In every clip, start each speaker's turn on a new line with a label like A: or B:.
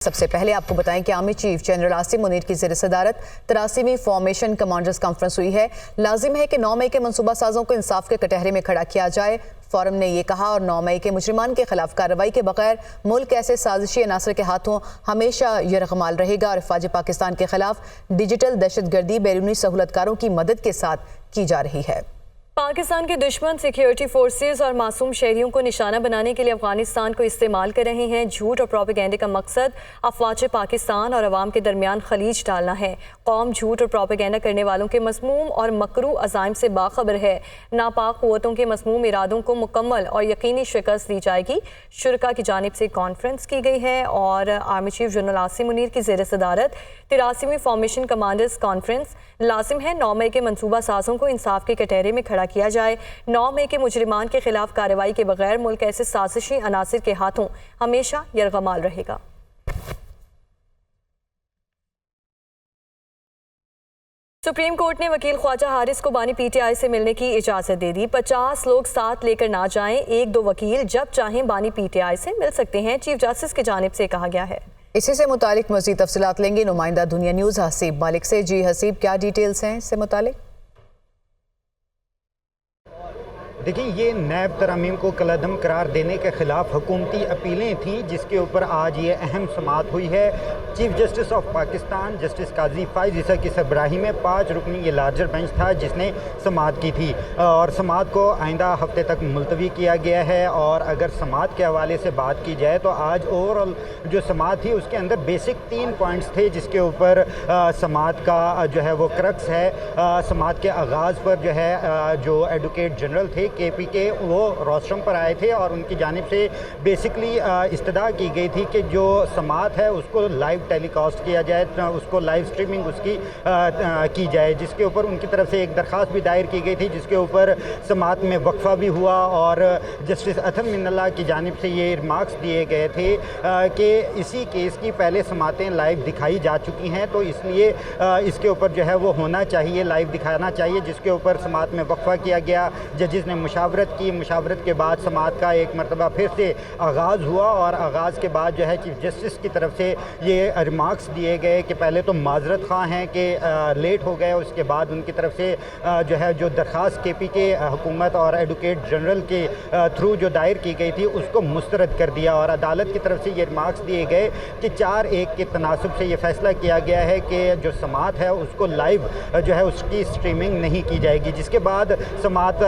A: सबसे पहले आपको बताएं कि army chief general Asim Munir की ज़ेर सदारत 83वीं फॉर्मेशन कमांडर्स कॉन्फ्रेंस हुई है। लाजिम है कि 9 मई के मनसूबा साजों को इंसाफ के कटहरे में खड़ा किया जाए। फोरम ने यह कहा और 9 मई के मुजरिमान के खिलाफ कार्रवाई के बगैर मुल्क ऐसे साजिशी अनासर के हाथों हमेशा यरगमाल रहेगा और हिफाज पाकिस्तान के खिलाफ डिजिटल दहशतगर्दी बैरूनी सहूलतकारों की मदद के साथ की जा रही है।
B: पाकिस्तान के दुश्मन सिक्योरिटी फोर्सेस और मासूम शहरियों को निशाना बनाने के लिए अफगानिस्तान को इस्तेमाल कर रहे हैं। झूठ और प्रोपेगेंडे का मकसद अफवाज पाकिस्तान और अवाम के दरमियान खलीज डालना है। कौम झूठ और प्रोपेगेंडा करने वालों के मसमूम और मकरू अज़ाइम से बाखबर है। नापाक क़ुव्वतों के मसमूम इरादों को मुकम्मल और यकीनी शिकस्त दी जाएगी। शुरका की जानिब से कॉन्फ्रेंस की गई है और army chief general Asim Munir की ज़ेर सदारत 83वीं फॉर्मेशन कमांडर्स कॉन्फ्रेंस। लाजिम है 9 मई के मनसूबा साजों को इंसाफ के कटहरे में खड़ा किया जाए। 9 मई के मुजरिमान के खिलाफ कार्रवाई के बगैर मुल्क ऐसे साजिशी अनासिर के हाथों हमेशा यरगमाल रहेगा। सुप्रीम कोर्ट ने वकील ख्वाजा हारिस को बानी पीटीआई से मिलने की इजाजत दे दी। 50 लोग साथ लेकर ना जाएं, 1-2 वकील जब चाहें बानी पीटीआई से मिल सकते हैं, चीफ जस्टिस की जानिब से कहा गया है।
A: इसी से मुतालिक मज़ीद तफसीलात लेंगे नुमाइंदा दुनिया न्यूज़ हसीब मालिक से। जी हसीब, क्या डिटेल्स हैं इससे मुतालिक?
C: देखिए, ये नैब तरमीम को कलअदम करार देने के खिलाफ हुकूमती अपीलें थीं, जिसके ऊपर आज ये अहम समाअत हुई है। Chief justice of Pakistan justice Qazi Faez Isa की सरबराही में 5 रुकनी ये लार्जर बेंच था जिसने समाअत की थी और समाअत को आइंदा हफ्ते तक मुलतवी किया गया है। और अगर समाअत के हवाले से बात की जाए तो आज ओवरऑल जो समाअत थी उसके अंदर बेसिक 3 पॉइंट्स थे जिसके ऊपर समाअत का जो है वो क्रक्स है। समाअत के आगाज़ पर जो है जो एडवोकेट जनरल थे KP के, वो रोस्ट्रम पर आए थे और उनकी जानिब से बेसिकली इस्तदा की गई थी कि जो समाअत है उसको लाइव टेलीकास्ट किया जाए, उसको लाइव स्ट्रीमिंग उसकी की जाए, जिसके ऊपर उनकी तरफ से एक दरख्वास्त भी दायर की गई थी जिसके ऊपर समाअत में वक्फा भी हुआ और जस्टिस अथम मिनल्लाह की जानिब से ये रिमार्क्स दिए गए थे कि इसी केस की पहले समाअतें लाइव दिखाई जा चुकी हैं, तो इसलिए इसके ऊपर जो है वो होना चाहिए, लाइव दिखाना चाहिए, जिसके ऊपर समाअत में वक्फा किया गया। जजिस ने मुशावरत की, मुशावरत के बाद समाअत का एक मरतबा फिर से आगाज़ हुआ और आगाज़ के बाद जो है चीफ जस्टिस की तरफ से ये रिमार्क्स दिए गए कि पहले तो माजरत ख़्वाह हैं कि लेट हो गए, उसके बाद उनकी तरफ से जो है जो दरख्वास्त KP के हुकूमत और एडवोकेट जनरल के थ्रू जो दायर की गई थी उसको मुस्तरद कर दिया और अदालत की तरफ से ये रिमार्क्स दिए गए कि 4-1 के तनासब से ये फैसला किया गया है कि जो समाअत है उसको लाइव जो है उसकी स्ट्रीमिंग नहीं की जाएगी। जिसके बाद समाअत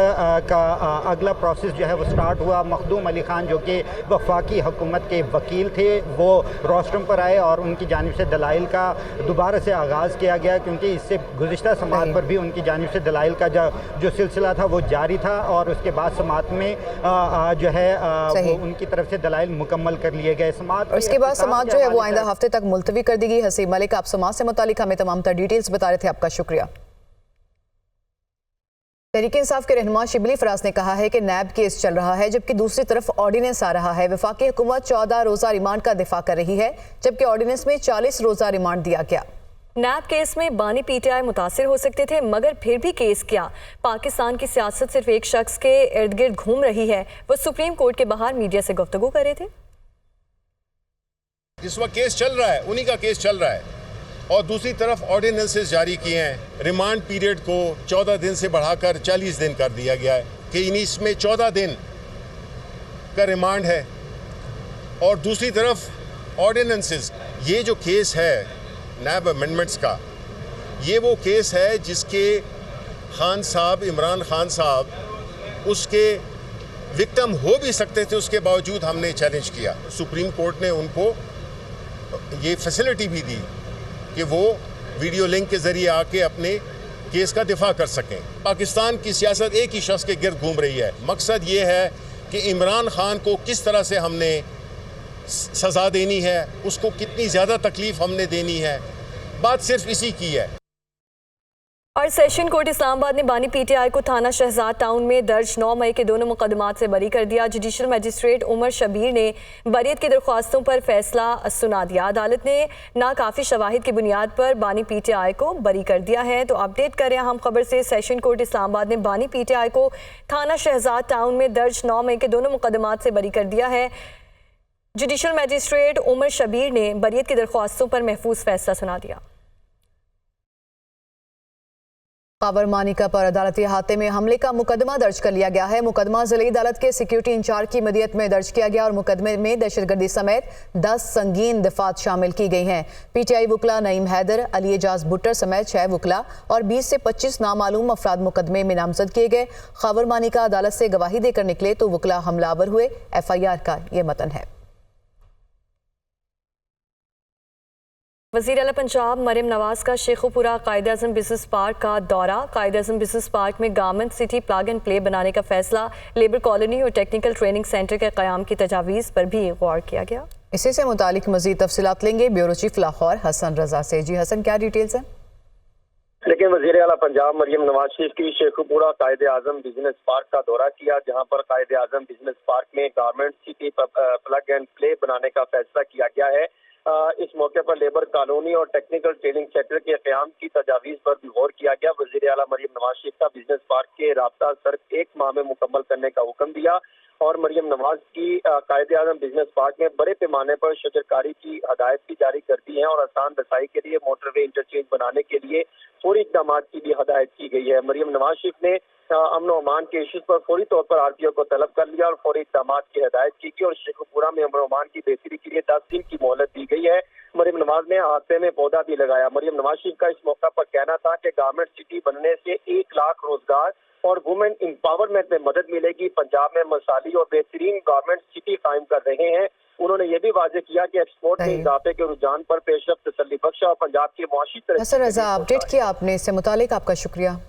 C: का अगला प्रोसेस जो है वो स्टार्ट हुआ। मखदूम अली खान जो कि वफाकी हुकूमत के वकील थे वो रोस्ट्रम पर आए और उनकी जानिब से दलाइल का दोबारा से आगाज़ किया गया, क्योंकि इससे गुज़िश्ता समाअत पर भी उनकी जानिब से दलाइल का जो सिलसिला था वो जारी था और उसके बाद समाअत में जो है वो उनकी तरफ से दलाइल मुकम्मल कर लिए गए। समाअत
A: उसके बाद समाअत जो है वो आइंदा हफ्ते तक मुलतवी कर दी गई। हसीब मलिक, आप समाअत से मुतालिक हमें तमाम तर डिटेल्स बता रहे थे, आपका शुक्रिया। तहरीक इंसाफ के रहनुमा शिबली फराज ने कहा है कि नैब केस चल रहा है जबकि दूसरी तरफ ऑर्डिनेंस आ रहा है। वफाकी हुकूमत 14 रोज़ा रिमांड का दिफा कर रही है जबकि ऑर्डिनेंस में 40 रोज़ा रिमांड दिया गया।
B: नैब केस में बानी पीटीआई मुतासिर हो सकते थे मगर फिर भी केस किया। पाकिस्तान की सियासत सिर्फ एक शख्स के इर्द गिर्द घूम रही है। वो सुप्रीम कोर्ट के बाहर मीडिया से गुफ्तगू कर रहे थे।
D: जिस वक्त केस चल रहा है उन्हीं का केस चल रहा है और दूसरी तरफ ऑर्डिनेंसेस जारी किए हैं। रिमांड पीरियड को 14 दिन से बढ़ाकर 40 दिन कर दिया गया है कि इसमें 14 दिन का रिमांड है और दूसरी तरफ ऑर्डिनेंसेस। ये जो केस है नैब अमेंडमेंट्स का, ये वो केस है जिसके खान साहब, इमरान खान साहब उसके विक्टिम हो भी सकते थे, उसके बावजूद हमने चैलेंज किया। सुप्रीम कोर्ट ने उनको ये फैसिलिटी भी दी कि वो वीडियो लिंक के ज़रिए आके अपने केस का दिफा कर सकें। पाकिस्तान की सियासत एक ही शख्स के गिर्द घूम रही है। मकसद ये है कि इमरान खान को किस तरह से हमने सज़ा देनी है, उसको कितनी ज़्यादा तकलीफ़ हमने देनी है, बात सिर्फ इसी की है।
B: और सेशन कोर्ट इस्लामाबाद ने बानी पीटीआई को थाना शहजाद टाउन में दर्ज 9 मई के दोनों मुकदमात से बरी कर दिया। जुडिशल मजिस्ट्रेट उमर शबीर ने बरीयत की दरख्वास्तों पर फैसला सुना दिया। अदालत ने नाकाफी शवाहिद की बुनियाद पर बानी पीटीआई को बरी कर दिया है। तो अपडेट करें हम खबर से। सेशन कोर्ट इस्लामाबाद ने बानी पीटीआई को थाना शहजाद टाउन में दर्ज 9 मई के दोनों मुकदमात से बरी कर दिया है। जुडिशल मजिस्ट्रेट उमर शबीर ने बरियत की दरख्वास्तों पर महफूज फैसला सुना दिया।
A: खबर मानिका पर अदालती अहाते में हमले का मुकदमा दर्ज कर लिया गया है। मुकदमा जिला अदालत के सिक्योरिटी इंचार्ज की मदियत में दर्ज किया गया और मुकदमे में दहशतगर्दी समेत 10 संगीन दफात शामिल की गई हैं। पीटीआई वकला नईम हैदर, अली एजाज भुट्टर समेत 6 वकला और 20 से 25 नामालूम अफराद मुकदमे में नामजद किए गए। खबर मानिका अदालत से गवाही देकर निकले तो वकला हमलावर हुए। FIR का ये मतन है।
B: वज़ीर आला पंजाब मरियम नवाज का शेखुपुरा कायद-ए-आज़म बिजनेस पार्क का दौरा। कायद-ए-आज़म बिजनेस पार्क में garment city plug and play बनाने का फैसला, लेबर कॉलोनी और टेक्निकल ट्रेनिंग सेंटर के क़याम की तजावीज़ पर भी गौर किया गया।
A: इसी से मुतालिक मज़ीद तफसीलात लेंगे ब्यूरो चीफ लाहौर हसन रजा से। जी हसन, क्या डिटेल्स हैं?
E: लेकिन वज़ीर आला पंजाब मरियम नवाज शरीफ की शेखुपुरा कायद-ए-आज़म बिजनेस पार्क का दौरा किया, जहां पर कायद-ए-आज़म बिजनेस पार्क में garment city plug and play बनाने का फैसला किया गया है। इस मौके पर लेबर कॉलोनी और टेक्निकल ट्रेनिंग सेंटर के क़याम की तजावीज़ पर भी गौर किया गया। वज़ीर आला मरियम नवाज शरीफ का बिजनेस पार्क के राब्ता सिर्फ 1 माह में मुकम्मल करने का हुक्म दिया और मरियम नवाज की कायद-ए-आज़म बिजनेस पार्क में बड़े पैमाने पर शजरकारी की हदायत भी जारी कर दी है और आसान रसाई के लिए मोटरवे इंटरचेंज बनाने के लिए फौरी इक़दाम की भी हदायत की गई है। मरियम नवाज शरीफ ने अमन और अमान के इशूज़ पर फौरी तौर पर RTO को तलब कर लिया और फौरी इक़दाम की हदायत की गई और शेखुपुरा में अमन और अमान की बेहतरी के लिए 10 दिन की मोहलत दी गई है। मरियम नवाज ने हादसे में पौधा भी लगाया। मरियम नवाज शरीफ का इस मौका पर कहना था कि गारमेंट सिटी बनने से 1 लाख रोजगार और वुमेन एम्पावरमेंट में मदद मिलेगी। पंजाब में मसाली और बेहतरीन गारमेंट सिटी कायम कर रहे हैं। उन्होंने ये भी वाजे किया कि एक्सपोर्ट में इजाफे के रुझान पर पेशरफ्त तसल्ली बख्श और पंजाब के मुआशी
A: हसन रजा, अपडेट किया आपने, इससे मुतालिक आपका शुक्रिया।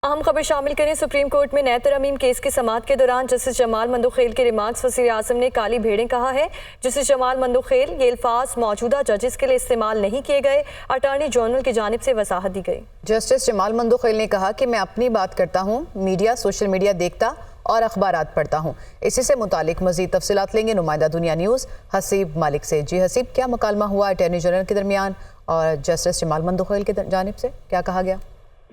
B: अहम खबर शामिल करें। सुप्रीम कोर्ट में नए तरमीम केस की समाअत के दौरान जस्टिस जमाल मंदोखेल के रिमार्क्स वज़ीर आज़म ने काली भेड़ें कहा है। जस्टिस जमाल मंदोखेल, ये अल्फाज मौजूदा जजेस के लिए इस्तेमाल नहीं किए गए, अटॉर्नी जनरल की जानिब से वजाहत दी गई।
A: जस्टिस जमाल मंदोखेल ने कहा कि मैं अपनी बात करता हूँ, मीडिया सोशल मीडिया देखता और अखबारात पढ़ता हूँ। इसी से मुतालिक मजीद तफसीलात लेंगे नुमाइंदा दुनिया न्यूज़ हसीब मालिक से। जी हसीब, क्या मुकालमा हुआ अटॉर्नी जनरल के दरमियान और जस्टिस जमाल मंदोखेल की जानिब से, क्या कहा गया?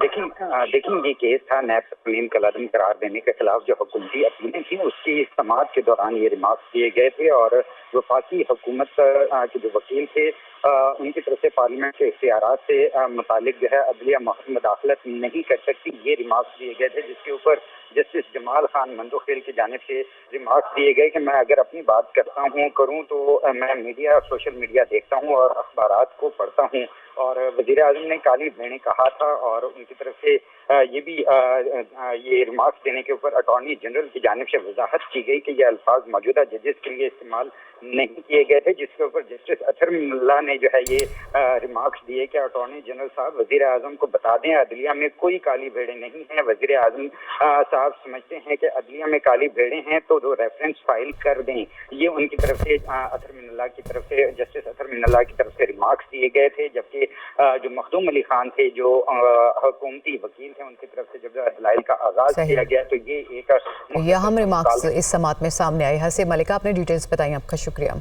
F: देखिए ये केस था नैब तस्लीम कलादम करार देने के खिलाफ जो हुकूमती अपीलें थी, उसकी समाअत के दौरान ये रिमार्क्स दिए गए थे और वफाकी हुकूमत के जो वकील थे उनकी तरफ से पार्लियामेंट के इख्तियारात से मुतालिक जो है अदलिया मुदाखलत नहीं कर सकती, ये रिमार्क्स दिए गए थे। जिसके ऊपर जस्टिस जमाल खान मंदोखेल की जानिब से रिमार्क्स दिए गए कि मैं अगर अपनी बात करता हूँ करूँ तो मैं मीडिया सोशल मीडिया देखता हूँ और अखबारात को पढ़ता हूँ। और वज़ीर आज़म ने काली भेड़ें कहा था और उनकी तरफ से ये भी ये रिमार्क्स देने के ऊपर अटॉर्नी जनरल की जानिब से वजाहत की गई कि ये अल्फाज मौजूदा जजेस के लिए इस्तेमाल नहीं किए गए थे। जिसके ऊपर जस्टिस अथर मिल्ला ने जो है ये रिमार्क्स दिए कि अटॉर्नी जनरल साहब वज़ीर आज़म को बता दें अदलिया में कोई काली भेड़ें नहीं हैं। वज़ीर आज़म साहब समझते हैं कि अदलिया में काली भेड़ें हैं तो जो रेफरेंस फाइल कर दें। ये उनकी तरफ से अथर मिल्ला की तरफ से जस्टिस अथर मिल्ला की तरफ से रिमार्क्स दिए गए थे। जबकि जो मखदूम अली खान थे जो हुकूमती वकील थे उनकी तरफ से जब दलाइल का आगाज किया गया तो ये एक
A: हम रिमार्क्स इस समाअत में सामने आए। हसीब मलिका, आपने डिटेल्स बताई, आपका शुक्रिया।